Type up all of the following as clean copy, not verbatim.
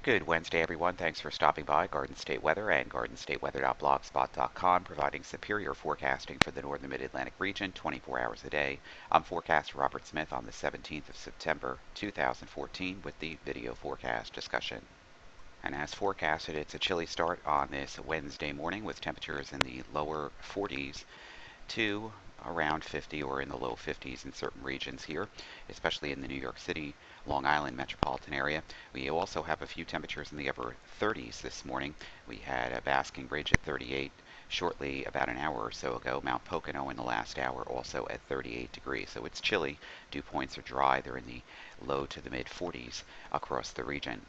Good Wednesday, everyone. Thanks for stopping by Garden State Weather and GardenStateWeather.blogspot.com, providing superior forecasting for the northern mid-Atlantic region 24 hours a day. I'm forecaster Robert Smith on the 17th of September 2014 with the video forecast discussion. And as forecasted, it's a chilly start on this Wednesday morning with temperatures in the lower 40s to around 50 or in the low 50s in certain regions here, especially in the New York City, Long Island metropolitan area. We also have a few temperatures in the upper 30s this morning. We had a Basking Ridge at 38 shortly about an hour or so ago. Mount Pocono in the last hour also at 38 degrees. So it's chilly. Dew points are dry. They're in the low to the mid 40s across the region.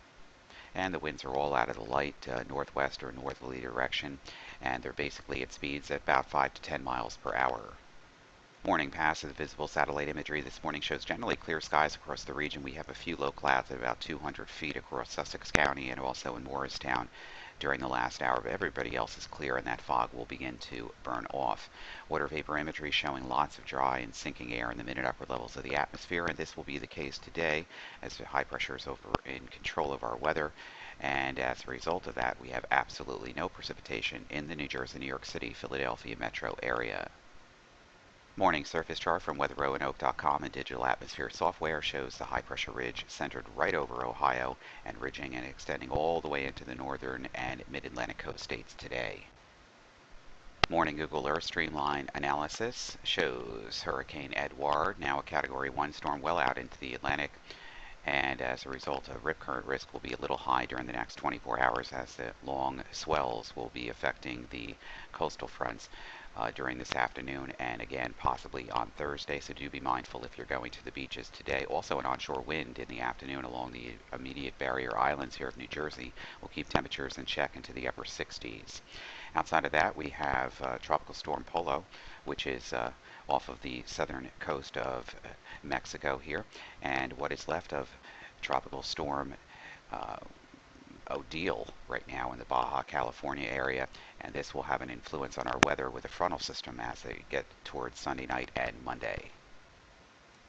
And the winds are all out of the light northwest or northerly direction, and they're basically at speeds at about 5 to 10 miles per hour. Morning pass of the visible satellite imagery this morning shows generally clear skies across the region. We have a few low clouds at about 200 feet across Sussex County and also in Morristown during the last hour, but everybody else is clear and that fog will begin to burn off. Water vapor imagery showing lots of dry and sinking air in the mid and upper levels of the atmosphere, and this will be the case today as the high pressure is over in control of our weather. And as a result of that, we have absolutely no precipitation in the New Jersey, New York City, Philadelphia metro area. Morning surface chart from weatherroanoke.com and digital atmosphere software shows the high pressure ridge centered right over Ohio and ridging and extending all the way into the northern and mid-Atlantic coast states today. Morning Google Earth Streamline analysis shows Hurricane Edouard, now a Category 1 storm, well out into the Atlantic, and as a result, rip current risk will be a little high during the next 24 hours as the long swells will be affecting the coastal fronts during this afternoon and again possibly on Thursday, so do be mindful if you're going to the beaches today. Also an onshore wind in the afternoon along the immediate barrier islands here of New Jersey will keep temperatures in check into the upper 60s. Outside of that, we have Tropical Storm Polo, which is off of the southern coast of Mexico here, and what is left of Tropical Storm Odile right now in the Baja California area, and this will have an influence on our weather with a frontal system as they get towards Sunday night and Monday.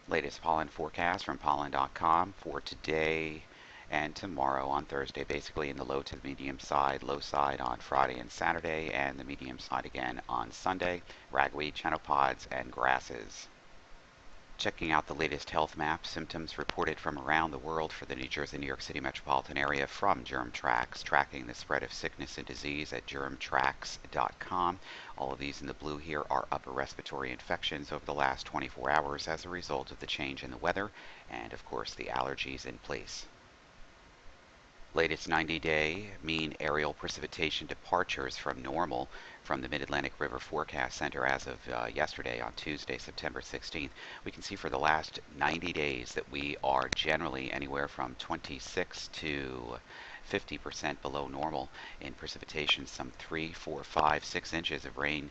Latest pollen forecast from pollen.com for today and tomorrow on Thursday, basically in the low to the medium side, low side on Friday and Saturday, and the medium side again on Sunday. Ragweed, chenopod's, and grasses. Checking out the latest health map, symptoms reported from around the world for the New Jersey, New York City metropolitan area from GermTracks, tracking the spread of sickness and disease at germtracks.com. All of these in the blue here are upper respiratory infections over the last 24 hours as a result of the change in the weather and, of course, the allergies in place. Latest 90-day mean aerial precipitation departures from normal from the Mid-Atlantic River Forecast Center as of yesterday on Tuesday, September 16th. We can see for the last 90 days that we are generally anywhere from 26 to 50% below normal in precipitation, some 3, 4, 5, 6 inches of rain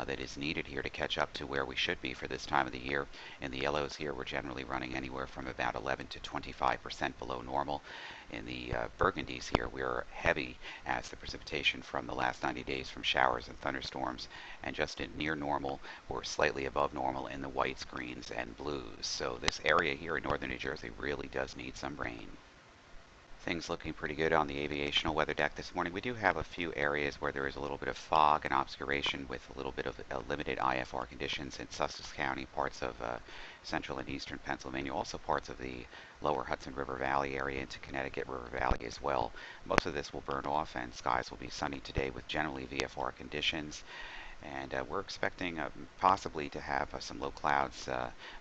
that is needed here to catch up to where we should be for this time of the year. In the yellows here, we're generally running anywhere from about 11 to 25% below normal. In the burgundies here, we're heavy as the precipitation from the last 90 days from showers and thunderstorms, and just in near normal or slightly above normal in the whites, greens, and blues. So this area here in northern New Jersey really does need some rain. Things looking pretty good on the aviational weather deck this morning. We do have a few areas where there is a little bit of fog and obscuration with a little bit of limited IFR conditions in Sussex County, parts of central and eastern Pennsylvania, also parts of the lower Hudson River Valley area into Connecticut River Valley as well. Most of this will burn off and skies will be sunny today with generally VFR conditions. And we're expecting possibly to have some low clouds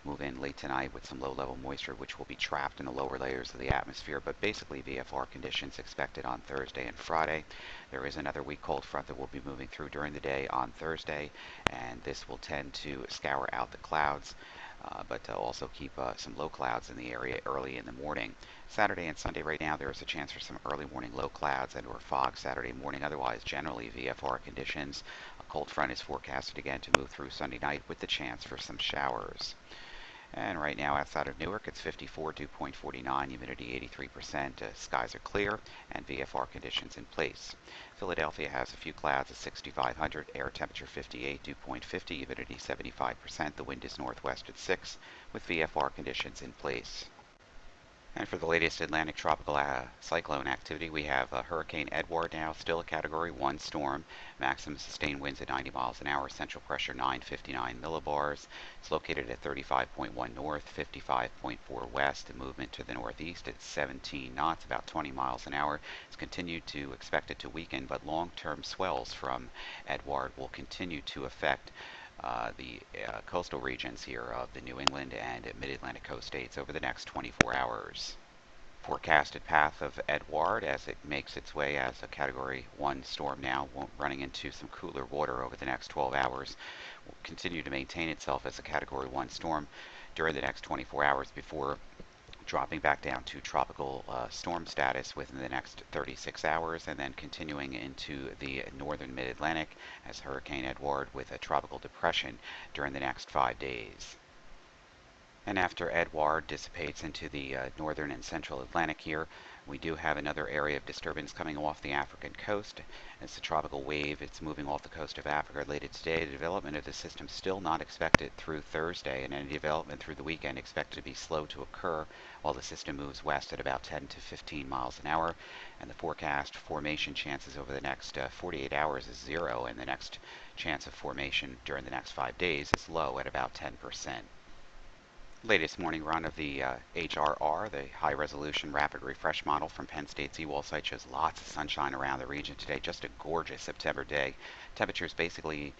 move in late tonight with some low-level moisture, which will be trapped in the lower layers of the atmosphere. But basically, VFR conditions expected on Thursday and Friday. There is another weak cold front that will be moving through during the day on Thursday, and this will tend to scour out the clouds. But also keep some low clouds in the area early in the morning. Saturday and Sunday right now there is a chance for some early morning low clouds and or fog Saturday morning. Otherwise, generally VFR conditions. A cold front is forecasted again to move through Sunday night with the chance for some showers. And right now outside of Newark, it's 54, dew point 49, humidity 83%. Skies are clear and VFR conditions in place. Philadelphia has a few clouds at 6,500, air temperature 58, dew point 50, humidity 75%. The wind is northwest at 6 with VFR conditions in place. And for the latest Atlantic tropical cyclone activity, we have Hurricane Edward now still a Category 1 storm. Maximum sustained winds at 90 miles an hour. Central pressure 959 millibars. It's located at 35.1 north, 55.4 west. The movement to the northeast at 17 knots, about 20 miles an hour. It's continued to expect it to weaken, but long-term swells from Edward will continue to affect the coastal regions here of the New England and Mid-Atlantic coast states over the next 24 hours. Forecasted path of Edward as it makes its way as a Category 1 storm now, running into some cooler water over the next 12 hours, will continue to maintain itself as a Category 1 storm during the next 24 hours before dropping back down to tropical storm status within the next 36 hours, and then continuing into the northern mid-Atlantic as Hurricane Edward with a tropical depression during the next 5 days. And after Edward dissipates into the northern and central Atlantic here, we do have another area of disturbance coming off the African coast. It's a tropical wave. It's moving off the coast of Africa later today. The development of the system still not expected through Thursday, and any development through the weekend expected to be slow to occur while the system moves west at about 10 to 15 miles an hour. And the forecast formation chances over the next 48 hours is 0, and the next chance of formation during the next 5 days is low at about 10%. Latest morning run of the HRR, the High Resolution Rapid Refresh Model from Penn State's Ewald site, shows lots of sunshine around the region today. Just a gorgeous September day. Temperatures basically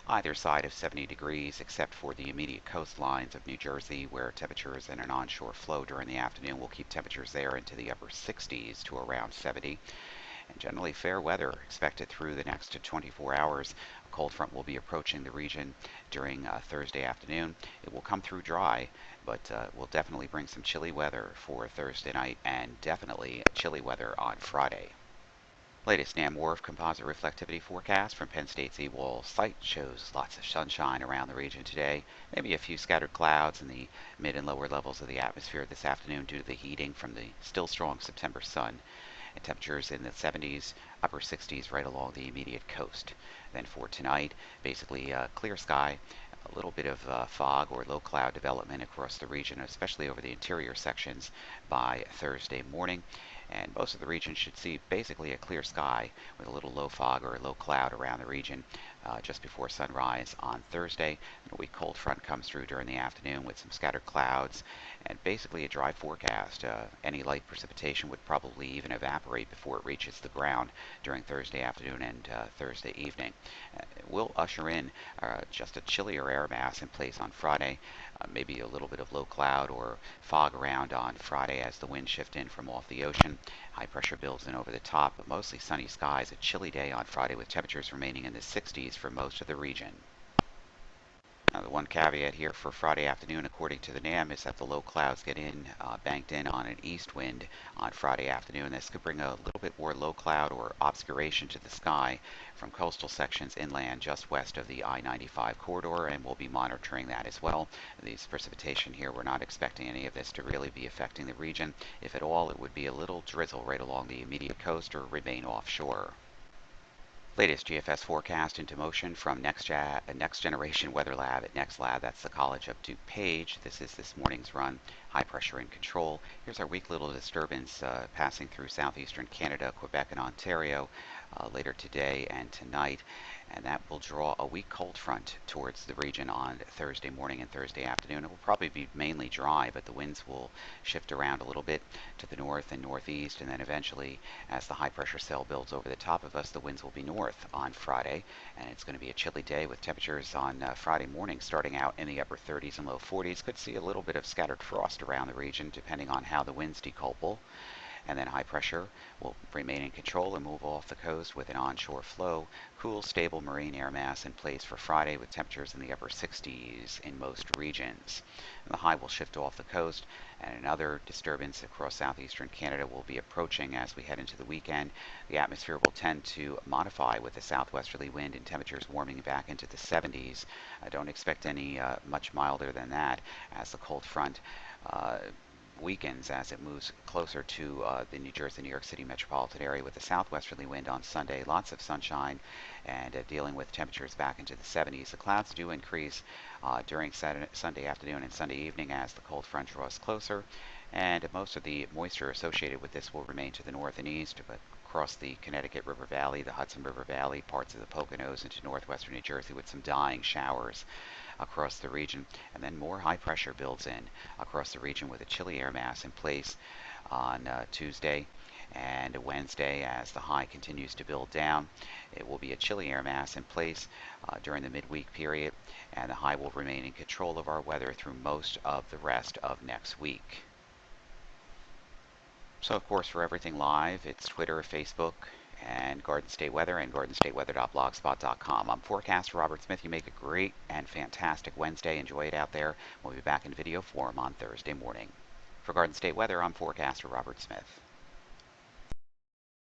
either side of 70 degrees except for the immediate coastlines of New Jersey, where temperatures in an onshore flow during the afternoon will keep temperatures there into the upper 60s to around 70. And generally fair weather expected through the next 24 hours. A cold front will be approaching the region during Thursday afternoon. It will come through dry, but will definitely bring some chilly weather for Thursday night and definitely chilly weather on Friday. Latest NAMWRF composite reflectivity forecast from Penn State's Ewald site shows lots of sunshine around the region today. Maybe a few scattered clouds in the mid and lower levels of the atmosphere this afternoon due to the heating from the still strong September sun. And temperatures in the 70s, upper 60s right along the immediate coast. Then for tonight, basically clear sky, a little bit of fog or low cloud development across the region, especially over the interior sections by Thursday morning. And most of the region should see basically a clear sky with a little low fog or low cloud around the region just before sunrise on Thursday. A weak cold front comes through during the afternoon with some scattered clouds and basically a dry forecast. Any light precipitation would probably even evaporate before it reaches the ground during Thursday afternoon and Thursday evening. It will usher in just a chillier air mass in place on Friday. Maybe a little bit of low cloud or fog around on Friday as the winds shift in from off the ocean. High pressure builds in over the top, but mostly sunny skies. A chilly day on Friday with temperatures remaining in the 60s for most of the region. Now, the one caveat here for Friday afternoon, according to the NAM, is that the low clouds get banked in on an east wind on Friday afternoon. This could bring a little bit more low cloud or obscuration to the sky from coastal sections inland just west of the I-95 corridor, and we'll be monitoring that as well. These precipitation here, we're not expecting any of this to really be affecting the region. If at all, it would be a little drizzle right along the immediate coast or remain offshore. Latest GFS forecast into motion from Next Generation Weather Lab at NextLab. That's the College of DuPage. This is this morning's run. High pressure in control. Here's our weak little disturbance passing through southeastern Canada, Quebec, and Ontario later today and tonight. And that will draw a weak cold front towards the region on Thursday morning and Thursday afternoon. It will probably be mainly dry, but the winds will shift around a little bit to the north and northeast, and then eventually, as the high pressure cell builds over the top of us, the winds will be north on Friday, and it's going to be a chilly day with temperatures on Friday morning starting out in the upper 30s and low 40s. Could see a little bit of scattered frost around the region depending on how the winds decouple. And then high pressure will remain in control and move off the coast with an onshore flow. Cool, stable marine air mass in place for Friday with temperatures in the upper 60s in most regions. And the high will shift off the coast, and another disturbance across southeastern Canada will be approaching as we head into the weekend. The atmosphere will tend to modify with a southwesterly wind and temperatures warming back into the 70s. I don't expect any much milder than that as the cold front weakens as it moves closer to the New Jersey, New York City metropolitan area with a southwesterly wind on Sunday. Lots of sunshine and dealing with temperatures back into the 70s. The clouds do increase during Sunday afternoon and Sunday evening as the cold front draws closer, and most of the moisture associated with this will remain to the north and east, but across the Connecticut River Valley, the Hudson River Valley, parts of the Poconos into northwestern New Jersey with some dying showers across the region. And then more high pressure builds in across the region with a chilly air mass in place on Tuesday and Wednesday as the high continues to build down. It will be a chilly air mass in place during the midweek period, and the high will remain in control of our weather through most of the rest of next week. So, of course, for everything live, it's Twitter, Facebook, and Garden State Weather and gardenstateweather.blogspot.com. I'm forecaster Robert Smith. You make a great and fantastic Wednesday. Enjoy it out there. We'll be back in video form on Thursday morning. For Garden State Weather, I'm forecaster Robert Smith.